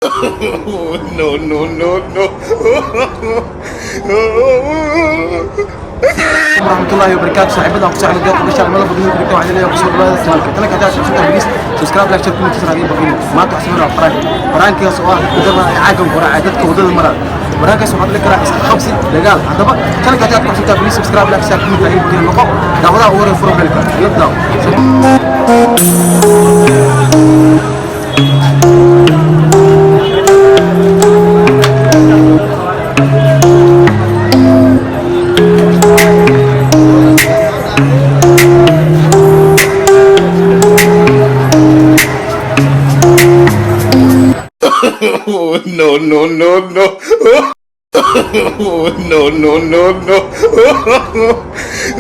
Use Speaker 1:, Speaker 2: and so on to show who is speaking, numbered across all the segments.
Speaker 1: No, no, no, no.
Speaker 2: ورحمة الله وبركاته. صاحبنا أقصى على الجو مش عمال بدون بركة وعلى اللي يقصر بهذا السؤال أنا كذا شو تبغى سبسكرايب لايك شير كل كسر هذه بقول ما تحسبون على فرانك يا سؤال كذا عاقم قرا عادتك ودل المرة فرانك سبحان الله كراح خمسة دقال هذا بقى كان كذا تحسب تبغى سبسكرايب لايك شير كل هذه بقول نقطة ده ولا أول الفرق بالك نبدأ
Speaker 1: No, no, no, no. No, no, no, no, no, no, no. No,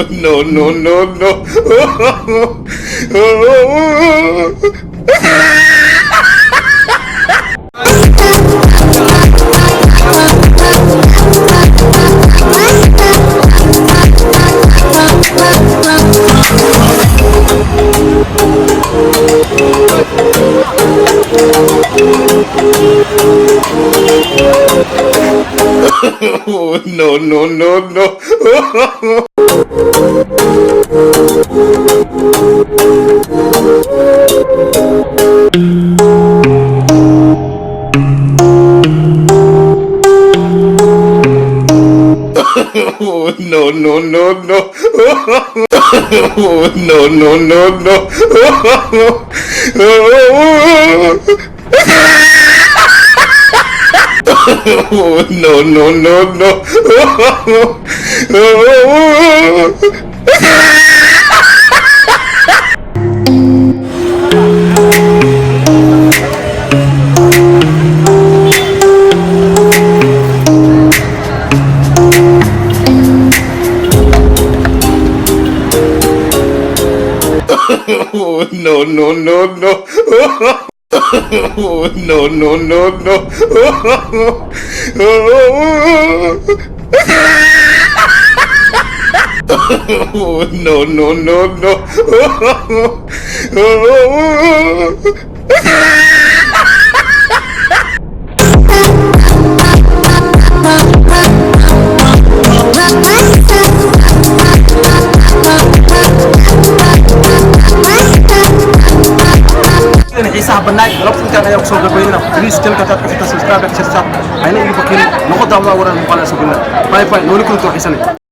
Speaker 1: no, no, no, no, no, no. No, no, no, no. No, no, no, no. No, no, no, no. No, no, no, no. No, no, no, no. No, no, no, no. No, no, no, no. No, no, no, no. No, no, no, no.
Speaker 2: xiisaha banaay galabta intaan ayaa kusoo gabaynaa please channelka taad ku xirtaa subscribe ka shirtaa ayna igu bakin noqo daawada waran muuqaal soo galna bye bye nooli kunto xiisanay